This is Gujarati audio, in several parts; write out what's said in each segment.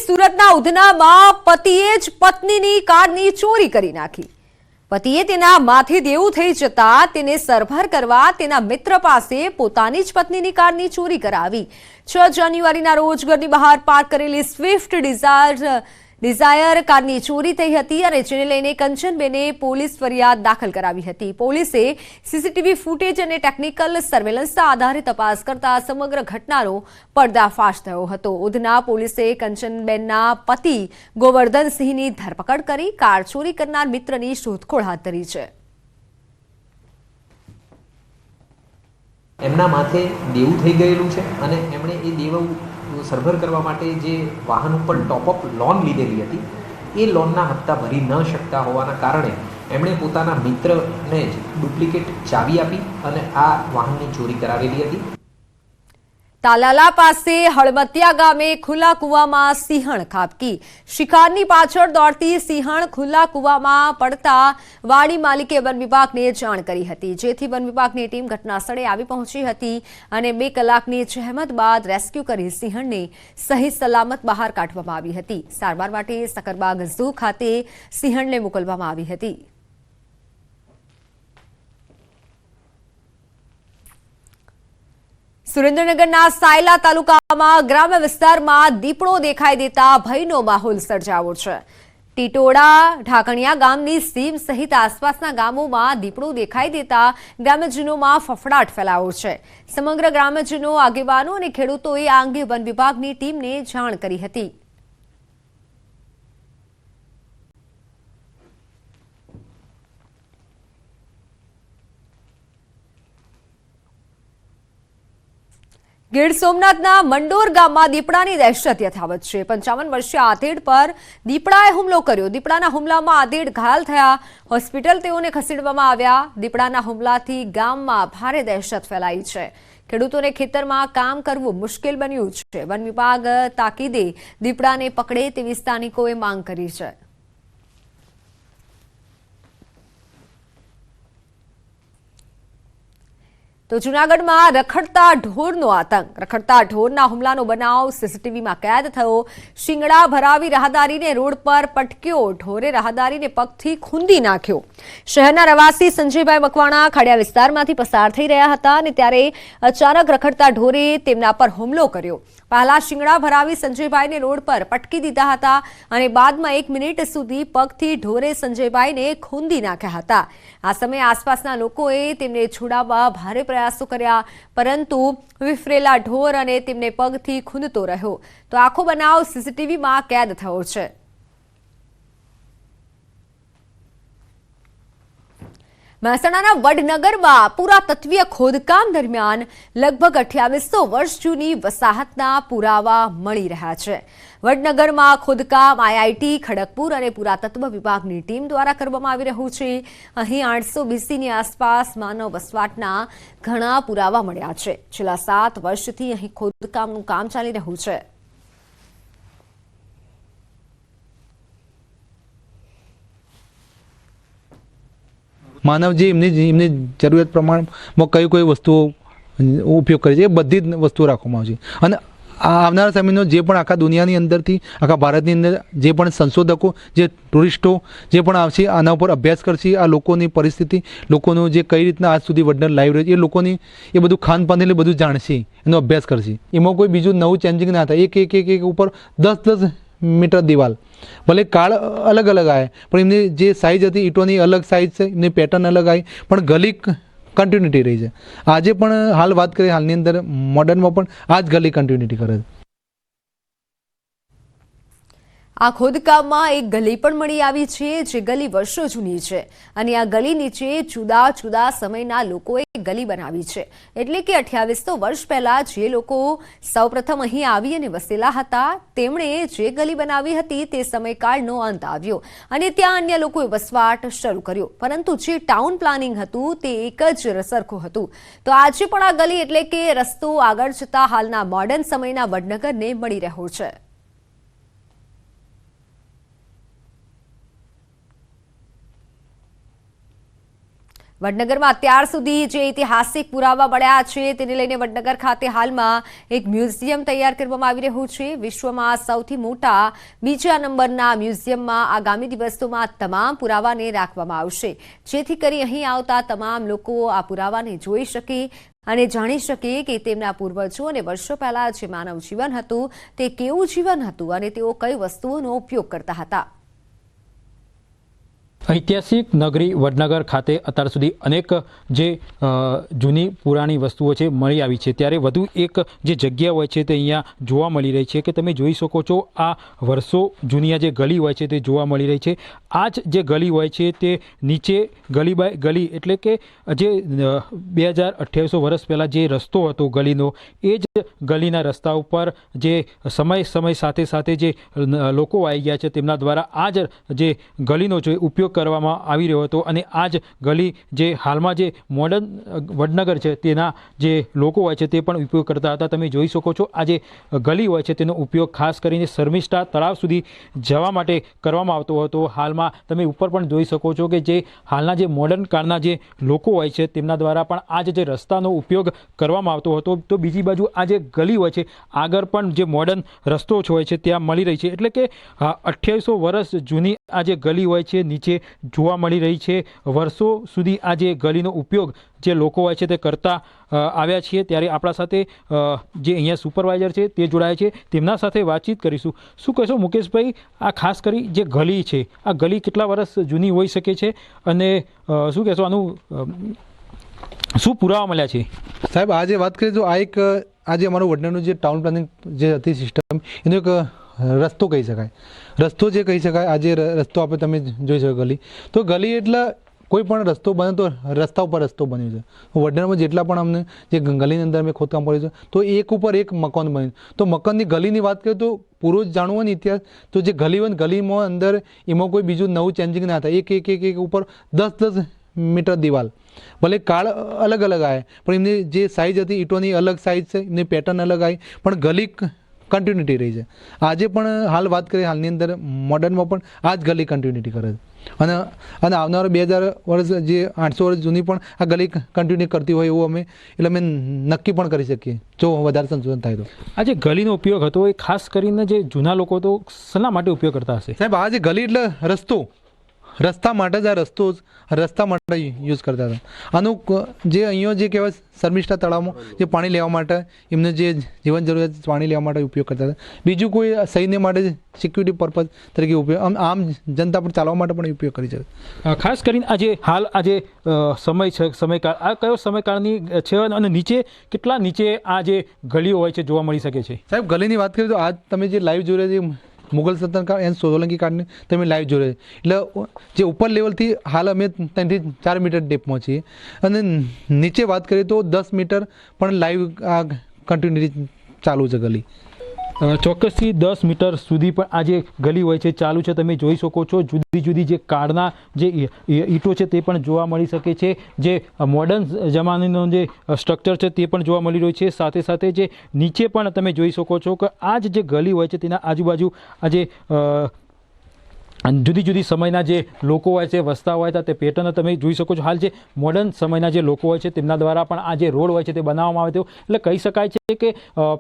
સુરતના ઉધનામાં પતિએ જ પત્નીની કારની ચોરી કરી નાખી। પતિએ તેના માથે દેવું થઈ જતા તેને સરભર કરવા તેના મિત્ર પાસે પોતાની જ પત્નીની કારની ચોરી કરાવી। 6 જાન્યુઆરીના રોજ ઘરની બહાર પાર્ક કરેલી સ્વિફ્ટ ડિઝાયર કારની ચોરી થઈ હતી અને જેને લઈને કંચનબેને પોલીસ ફરિયાદ દાખલ કરાવી હતી। પોલીસે સીસીટીવી ફૂટેજ અને ટેકનિકલ સર્વેલન્સના આધારે તપાસ કરતા સમગ્ર ઘટનાનો પર્દાફાશ થયો હતો। ઉધના પોલીસે કંચનબેનના પતિ ગોવર્ધનસિંહની ધરપકડ કરી કાર ચોરી કરનાર મિત્રની શોધખોળ હાથ ધરી છે। એમના માથે દેવું થઈ ગયેલું છે અને એમણે એ દેવું સરભર કરવા માટે જે વાહન ઉપર ટોપઅપ લોન લીધેલી હતી એ લોનના હપ્તા ભરી ન શકતા હોવાના કારણે એમણે પોતાના મિત્રને જ ડુપ્લિકેટ ચાવી આપી અને આ વાહનની ચોરી કરાવેલી હતી। તાલાલા પાસે હળમતિયા ગામે ખુલ્લા કૂવામાં સિંહણ ખાબકી। શિકારની પાછળ દોડતી સિંહણ ખુલ્લા કૂવામાં પડતા વાડી માલિકે વન વિભાગને જાણ કરી હતી, જેથી વન વિભાગની ટીમ ઘટના સ્થળે આવી પહોંચી હતી અને 2 કલાકની જહેમત બાદ રેસ્ક્યુ કરી સિંહણને સહી સલામત બહાર કાઢવામાં આવી હતી। સારવાર માટે સકરબાગ ઝૂ ખાતે સિંહણને મોકલવામાં આવી હતી। સુરેન્દ્રનગરના સાયલા તાલુકામાં ગ્રામ્ય વિસ્તારમાં દીપડો દેખાઈ દેતા ભયનો માહોલ સર્જાયો છે। ટીટોડા ઢાકણિયા ગામની સીમ સહિત આસપાસના ગામોમાં દીપડો દેખાઈ દેતા ગ્રામ્યજનોમાં ફફડાટ ફેલાયો છે। સમગ્ર ગ્રામ્યજનો, આગેવાનો અને ખેડૂતોએ આ અંગે વન વિભાગની ટીમને જાણ કરી હતી। ગીર સોમનાથના મંડોર ગામમાં દીપડાની દહેશત યથાવત છે। 55 વર્ષીય આધેડ પર દીપડાએ હુમલો કર્યો। દીપડાના હુમલામાં આધેડ ઘાયલ થયા, હોસ્પિટલ તેઓને ખસેડવામાં આવ્યા। દીપડાના હુમલાથી ગામમાં ભારે દહેશત ફેલાઈ છે। ખેડૂતોને ખેતરમાં કામ કરવું મુશ્કેલ બન્યું છે। વન વિભાગ તાકીદે દીપડાને પકડે તેવી સ્થાનિકોએ માંગ કરી છે। તો જૂનાગઢમાં રખડતા ઢોરનો આતંક। રખડતા ઢોરના હુમલાનો બનાવ સીસીટીવીમાં કેદ થયો। શિંગડા ભરાવી રાહદારીને રોડ પર પટક્યો। ઢોરે રાહદારીને પગથી ખૂંદી નાખ્યો। શહેરના રહેવાસી સંજયભાઈ મકવાણા ખાડિયા વિસ્તારમાંથી પસાર થઈ રહ્યા હતા અને ત્યારે અચાનક રખડતા ઢોરે તેમના પર હુમલો કર્યો। પહેલા શિંગડા ભરાવી સંજયભાઈને રોડ પર પટકી દીધા હતા અને બાદમાં 1 મિનિટ સુધી પગથી ઢોરે સંજયભાઈને ખૂંદી નાખ્યા હતા। આ સમયે આસપાસના લોકોએ તેમને છોડાવવા ભારે પ્રયાસો કર્યા, પરંતુ વિફરેલા ઢોર અને તેમને પગથી ખૂંદતો રહ્યો। તો આખો બનાવ સીસીટીવીમાં કેદ થયો છે। મહેસાણાના વડનગરમાં પુરાતત્વીય ખોદકામ દરમિયાન લગભગ 2800 વર્ષ જૂની વસાહતના પુરાવા મળી રહ્યા છે। વડનગરમાં ખોદકામ આઈઆઈટી ખડગપુર અને પુરાતત્વ વિભાગની ટીમ દ્વારા કરવામાં આવી રહ્યું છે। અહીં 800 BCની આસપાસ માનવ વસવાટના ઘણા પુરાવા મળ્યા છે। છેલ્લા 7 વર્ષથી અહીં ખોદકામનું કામ ચાલી રહ્યું છે। માનવ જે એમની જરૂરિયાત પ્રમાણમાં કઈ વસ્તુઓ ઉપયોગ કરે છે એ બધી જ વસ્તુઓ રાખવામાં આવે છે। અને આવનારા સમયનો જે પણ આખા દુનિયાની અંદરથી, આખા ભારતની અંદર જે પણ સંશોધકો, જે ટુરિસ્ટો જે પણ આવશે, આના ઉપર અભ્યાસ કરશે, આ લોકોની પરિસ્થિતિ, લોકોનું જે કઈ રીતના આજ સુધી વડનગર લાઈવ રહે છે એ લોકોની એ બધું ખાનપાન એટલે બધું જાણશે, એનો અભ્યાસ કરશે। એમાં કોઈ બીજું નવું ચેન્જિંગ ના થાય। એક ઉપર 10 મીટર દિવાલ, ભલે કાળ અલગ અલગ આવે પણ એમની જે સાઇઝ હતી ઈંટોની અલગ સાઇઝ છે, એમની પેટર્ન અલગ આવી પણ ગલી કન્ટિન્યુટી રહી છે। આજે પણ હાલ વાત કરીએ, હાલની અંદર મોડર્નમાં પણ આ જ ગલી કન્ટિન્યુટી કરે છે। આ ખોદકામમાં એક ગલી પણ મળી આવી છે, જે ગલી વર્ષો જૂની છે અને આ ગલી નીચે જુદા જુદા સમયના લોકોએ ગલી બનાવી છે। એટલે કે 2800 વર્ષ પહેલા જે લોકો સૌપ્રથમ અહીં આવી અને વસેલા હતા તેમણે જે ગલી બનાવી હતી તે સમયકાળનો અંત આવ્યો અને ત્યાં અન્ય લોકોએ વસવાટ શરૂ કર્યો, પરંતુ જે ટાઉન પ્લાનિંગ હતું તે એક જ સરખું હતું। તો આજે પણ આ ગલી એટલે કે રસ્તો આગળ જતા હાલના મોડર્ન સમયના વડનગરને મળી રહ્યો છે। વડનગરમાં અત્યાર સુધી જે ઐતિહાસિક પુરાવા મળ્યા છે તેને લઈને વડનગર ખાતે હાલમાં એક મ્યુઝિયમ તૈયાર કરવામાં આવી રહ્યું છે. વિશ્વમાં સૌથી મોટા બીજા નંબરના મ્યુઝિયમમાં આગામી દિવસોમાં તમામ પુરાવાને રાખવામાં આવશે, જેથી કરી અહીં આવતા તમામ લોકો આ પુરાવાને જોઈ શકે અને જાણી શકે કે તેમના પૂર્વજો અને વર્ષો પહેલા જે માનવ જીવન હતું તે કેવું જીવન હતું અને તેઓ કઈ વસ્તુઓનો ઉપયોગ કરતા હતા. ઐતિહાસિક નગરી વડનગર ખાતે અત્યાર સુધી અનેક જે જૂની પુરાણી વસ્તુઓ છે મળી આવી છે, ત્યારે વધુ એક જે જગ્યા હોય છે તે અહીંયા જોવા મળી રહી છે કે તમે જોઈ શકો છો આ વર્ષો જૂની આ જે ગલી હોય છે તે જોવા મળી રહી છે. આ જ જે ગલી હોય છે તે નીચે ગલી બાય ગલી એટલે કે જે 2800 વર્ષ પહેલાં જે રસ્તો હતો ગલીનો એ જ ગલીના રસ્તા ઉપર જે સમય સાથે સાથે જે લોકો આવી ગયા છે તેમના દ્વારા આ જ જે ગલીનો છે ઉપયોગ કરવામાં આવી રહ્યો હતો અને આ જ ગલી જે હાલમાં જે મોડર્ન વડનગર છે તેના જે લોકો હોય છે તે પણ ઉપયોગ કરતા હતા. તમે જોઈ શકો છો આ જે ગલી હોય છે તેનો ઉપયોગ ખાસ કરીને શર્મિષ્ઠા તળાવ સુધી જવા માટે કરવામાં આવતો હતો. હાલમાં તમે ઉપર પણ જોઈ શકો છો કે જે હાલના જે મોડર્ન કાળના જે લોકો હોય છે તેમના દ્વારા પણ આ જે રસ્તાનો ઉપયોગ કરવામાં આવતો હતો. તો બીજી બાજુ આ જે ગલી હોય છે આગળ પણ જે મોડર્ન રસ્તો હોય છે ત્યાં મળી રહી છે, એટલે કે 2800 વર્ષ જૂની આ જે ગલી હોય છે નીચે જોવા મળી રહી છે. વર્ષો સુધી આ જે ગલીનો ઉપયોગ જે લોકો હોય છે તે કરતા આવ્યા છીએ. ત્યારે આપણા સાથે જે અહીંયા સુપરવાઇઝર છે તે જોડાય છે, તેમના સાથે વાતચીત કરીશું. શું કહેશો મુકેશભાઈ, આ ખાસ કરી જે ગલી છે આ ગલી કેટલા વર્ષ જૂની હોઈ શકે છે અને શું કહેશો આનું શું પુરાવા મળ્યા છે? સાહેબ આજે વાત કરીએ તો આજે અમારું વડનગરનું જે ટાઉન પ્લાનિંગ જે હતી સિસ્ટમ એનો એક રસ્તો કહી શકાય. રસ્તો જે કહી શકાય આજે રસ્તો આપણે તમે જોઈ શકો ગલી, તો ગલી એટલે કોઈ પણ રસ્તો બને તો રસ્તા ઉપર રસ્તો બન્યો છે. વડનગરમાં જેટલા પણ અમને જે ગલીની અંદર અમે ખોદકામ કર્યું છે તો એક ઉપર એક મકાન બન્યું. તો મકાનની ગલીની વાત કરીએ તો પૂરો જ જાણવું હોય ને ઇતિહાસ, તો જે ગલી હોય ગલીમાં અંદર એમાં કોઈ બીજું નવું ચેન્જિંગ ના થાય. એક ઉપર 10 મીટર દિવાલ, ભલે કાળ અલગ અલગ આવે પણ એમની જે સાઇઝ હતી ઈંટોની અલગ સાઇઝ છે, એમની પેટર્ન અલગ આવી પણ ગલી કન્ટિન્યુટી રહી છે. આજે પણ હાલ વાત કરીએ હાલની અંદર મોડર્નમાં પણ આ જ ગલી કન્ટિન્યુટી કરે છે અને આવનારા 2000 વર્ષ જે 800 વર્ષ જૂની પણ આ ગલી કન્ટિન્યુ કરતી હોય એવું અમે નક્કી પણ કરી શકીએ જો વધારે સંશોધન થાય તો. આ જે ગલીનો ઉપયોગ હતો એ ખાસ કરીને જે જૂના લોકો તો શેના માટે ઉપયોગ કરતા હશે? સાહેબ આ જે ગલી એટલે રસ્તા માટે જ આ રસ્તા માટે યુઝ કરતા હતા. આનું જે અહીંયા જે કહેવાય શર્મિષ્ઠા તળાવમાં જે પાણી લેવા માટે એમને જે જીવન જરૂરિયાત પાણી લેવા માટે ઉપયોગ કરતા હતા. બીજું કોઈ સૈન્ય માટે સિક્યુરિટી પર્પઝ તરીકે ઉપયોગ, આમ જનતા પર ચાલવા માટે પણ ઉપયોગ કરી શકે. ખાસ કરીને આજે હાલ આજે સમય છે સમયકાળ આ કયો સમયકાળની છે અને નીચે કેટલા નીચે આ જે ગલીઓ હોય છે જોવા મળી શકે છે? સાહેબ ગલીની વાત કરીએ તો આજ તમે જે લાઈવ જોઈ રહ્યા છે મુગલ સલ્તનત કાળ એન્ડ સોલંકી કાળને તમે લાઈવ જોઈ રહ્યા એટલે જે ઉપર લેવલથી હાલ અમે 3 થી 4 મીટર ડેપમાં છીએ અને નીચે વાત કરીએ તો 10 મીટર પણ લાઈવ આ કન્ટિન્યુટી ચાલુ છે ગલી. ચોક્કસથી 10 મીટર સુધી પણ આ જે ગલી હોય છે ચાલુ છે. તમે જોઈ શકો છો જુદી જુદી જે કાળના જે ઈંટો છે તે પણ જોવા મળી શકે છે. જે મોડર્ન જમાનાનો જે સ્ટ્રક્ચર છે તે પણ જોવા મળી રહ્યું છે. સાથે સાથે જે નીચે પણ તમે જોઈ શકો છો કે આ જે ગલી હોય છે તેના આજુબાજુ આ જે જુદી જુદી સમયના જે લોકો હોય છે વસતા હોય છે તે પેટર્ન તમે જોઈ શકો છો. હાલ જે મોડર્ન સમયના જે લોકો હોય છે તેમના દ્વારા પણ આ જે રોડ હોય છે તે બનાવવામાં આવે છે. એટલે કહી શકાય છે કે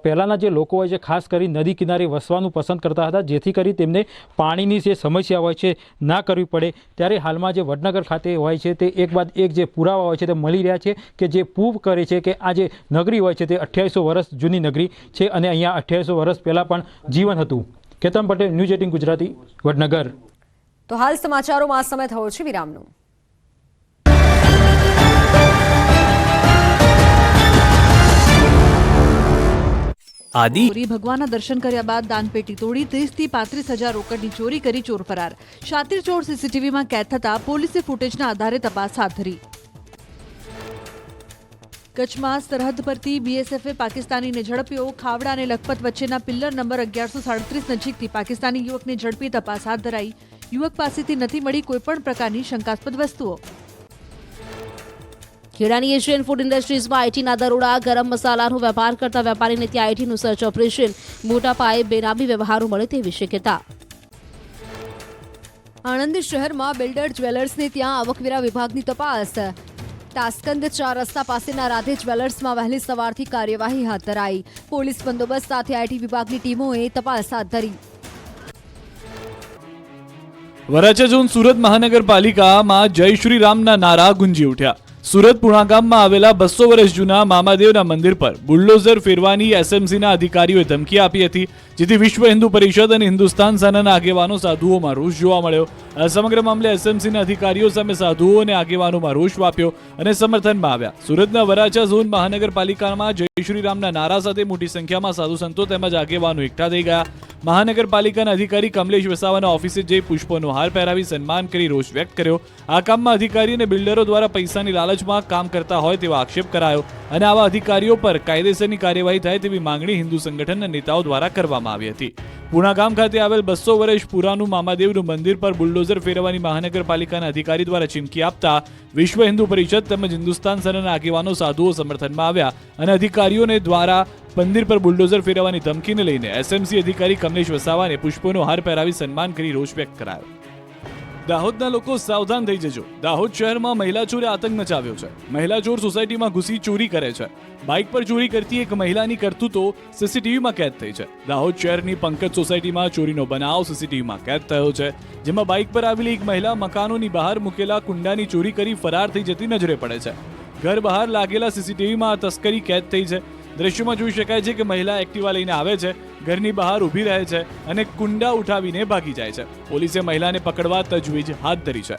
પહેલાંના જે લોકો હોય છે ખાસ કરી નદી કિનારે વસવાનું પસંદ કરતા હતા, જેથી કરી તેમને પાણીની જે સમસ્યા હોય છે ના કરવી પડે. ત્યારે હાલમાં જે વડનગર ખાતે હોય છે તે એક બાદ એક જે પુરાવા હોય છે તે મળી રહ્યા છે કે જે પ્રૂવ કરે છે કે આ જે નગરી હોય છે તે 2800 વર્ષ જૂની નગરી છે અને અહીંયા 2800 વર્ષ પહેલાં પણ જીવન હતું. કેતન પટેલ, ન્યૂઝ 18 ગુજરાતી, વડનગર. તો હાલ સમાચારોમાં સમય થયો છે વિરામનો. આદિ ભગવાનના દર્શન કર્યા બાદ દાનપેટી તોડી 30 થી 35,000 રોકડની ચોરી કરી ચોર ફરાર. શાતીર ચોર સીસીટીવીમાં કેદ થતા પોલીસે ફૂટેજના આધારે તપાસ હાથ ધરી. કચ્છમાં સરહદ પરથી બીએસએફે પાકિસ્તાનીને ઝડપ્યો. ખાવડા અને લખપત વચ્ચેના પિલ્લર નંબર 1137 નજીકથી પાકિસ્તાની યુવકને ઝડપી તપાસ હાથ ધરાઈ. યુવક પાસેથી નથી મળી કોઈપણ પ્રકારની શંકાસ્પદ વસ્તુઓ. ખેડાની એશિયન ફૂડ ઇન્ડસ્ટ્રીઝમાં આઈટીના દરોડા. ગરમ મસાલાનો વેપાર કરતા વેપારીને ત્યાં આઈટીનું સર્ચ ઓપરેશન. મોટા પાયે બેનામી વ્યવહારો મળે તેવી શક્યતા. આણંદ શહેરમાં બિલ્ડર જ્વેલર્સને ત્યાં આવકવેરા વિભાગની તપાસ. તાસ્કંદ 4 રસ્તા પાસેના રાધે જ્વેલર્સમાં વહેલી સવારથી કાર્યવાહી હાથ ધરાઈ. પોલીસ બંદોબસ્ત સાથે આઈટી વિભાગની ટીમોએ તપાસ હાથ ધરી. વરાછા ઝોન સુરત મહાનગરપાલિકામાં જય શ્રી રામના નારા ગુંજી ઉઠ્યા. સુરત પુણાગામમાં આવેલા 200 વર્ષ જૂના મામાદેવના મંદિર પર બુલડોઝર ફેરવાની એસએમસીના અધિકારીઓએ ધમકી આપી હતી, જેથી વિશ્વ હિન્દુ પરિષદ અને હિન્દુસ્તાન સેનાના આગેવાનો સાધુઓમાં રોષ જોવા મળ્યો. આ સમગ્ર મામલે એસએમસીના અધિકારીઓ સામે સાધુઓ અને આગેવાનોમાં રોષ વાપ્યો અને સમર્થનમાં આવ્યા. સુરતના વરાછા ઝોન મહાનગરપાલિકામાં જય શ્રી રામના નારા સાથે મોટી સંખ્યામાં સાધુ સંતો તેમજ આગેવાનો એકઠા થઈ ગયા. મહાનગરપાલિકાના અધિકારી કમલેશ વસાવાના ઓફિસે જઈ પુષ્પોનો હાર પહેરાવી સન્માન કરી રોષ વ્યક્ત કર્યો. આ કામમાં અધિકારી અને બિલ્ડરો દ્વારા પૈસાની લાલચમાં કામ કરતા હોય તેવો આક્ષેપ કરાયો અને આવા અધિકારીઓ પર કાયદેસરની કાર્યવાહી થાય તેવી માંગણી હિન્દુ સંગઠનના નેતાઓ દ્વારા કરવામાં આવી હતી. પુણાગામ ખાતે આવેલ 200 વર્ષ પુરાનું મામાદેવનું મંદિર પર બુલડોઝર ફેરવવાની મહાનગરપાલિકાના અધિકારી દ્વારા ચીમકી આપતા વિશ્વ હિન્દુ પરિષદ તેમજ હિન્દુસ્તાન સેનાના આગેવાનો સાધુઓ સમર્થનમાં આવ્યા અને અધિકારીઓને દ્વારા મંદિર પર બુલડોઝર ફેરવવાની ધમકીને લઈને એસએમસી અધિકારી કમલેશ વસાવાને પુષ્પોનો હાર પહેરાવી સન્માન કરી રોષ વ્યક્ત કરાયો. દાહોદના લોકો સાવધાન થઈ જજો. દાહોદ શહેરમાં મહિલા ચોરે આતંક મચાવ્યો છે. મહિલા ચોર સોસાયટીમાં ઘૂસી ચોરી કરે છે. બાઇક પર ચોરી કરતી એક મહિલાની કરતૂતો સીસીટીવીમાં કેદ થઈ છે. દાહોદ શહેરની પંકજ સોસાયટીમાં ચોરીનો બનાવ સીસીટીવીમાં કેદ થયો છે, જેમાં બાઇક પર આવેલી એક મહિલા મકાનોની બહાર મૂકેલા કુંડાની ચોરી કરી ફરાર થઈ જતી નજરે પડે છે. ઘર બહાર લાગેલા સીસીટીવીમાં આ તસ્કરી કેદ થઈ છે. દ્રશ્યોમાં જોઈ શકાય છે કે મહિલા એક્ટિવા લઈને આવે છે, ઘરની બહાર ઊભી રહે છે અને કુંડા ઉઠાવીને ભાગી જાય છે. પોલીસે મહિલાને પકડવા તજવીજ હાથ ધરી છે.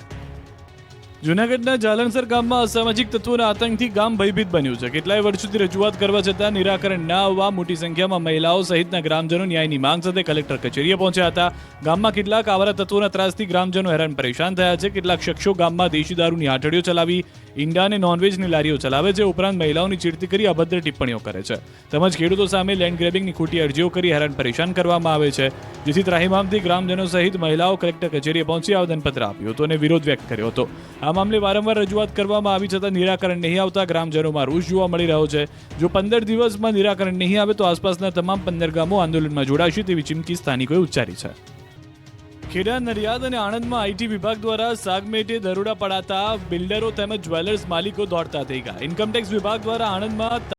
જૂનાગઢના જાલણસર ગામમાં અસામાજિક તત્વોના આતંકથી ગામ ભયભીત બન્યું છે. કેટલાય વર્ષોથી રજૂઆત કરવા છતાં નિરાકરણ ન આવવા મોટી સંખ્યામાં મહિલાઓ સહિતના ગ્રામજનો ન્યાયની માંગ સાથે કલેક્ટર કચેરીએ પહોંચ્યા હતા. ગામમાં કેટલાક આવારા તત્વોના ત્રાસથી ગ્રામજનો હેરાન પરેશાન થયા છે. કેટલાક શખ્સો ગામમાં દેશી દારૂની હાટડીઓ ચલાવી ઈંડા અને નોનવેજની લારીઓ ચલાવે છે, ઉપરાંત મહિલાઓની ચીડતી કરી અભદ્ર ટિપ્પણીઓ કરે છે તેમજ ખેડૂતો સામે લેન્ડ ગ્રેબિંગની ખોટી અરજીઓ કરી હેરાન પરેશાન કરવામાં આવે છે, જેથી ત્રાહિમામથી ગ્રામજનો સહિત મહિલાઓ કલેક્ટર કચેરીએ પહોંચી આવેદનપત્ર આપ્યું હતું અને વિરોધ વ્યક્ત કર્યો હતો. આ મામલે વારંવાર રજૂઆત કરવામાં આવી છતાં નિરાકરણ નહીં આવતા ગ્રામજનોમાં રોષ જોવા મળી રહ્યો છે. જો 15 દિવસમાં નિરાકરણ નહીં આવે તો આસપાસના તમામ 15 ગામો આંદોલનમાં જોડાશે તેવી ચીમકી સ્થાનિકોએ ઉચ્ચારી છે. ખેડા, નડિયાદ અને આણંદમાં આઈટી વિભાગ દ્વારા સાગમેટે દરોડા પડાતા બિલ્ડરો તેમજ જ્વેલર્સ માલિકો દોડતા થઈ ગયા. ઇન્કમટેક્સ વિભાગ દ્વારા આણંદમાં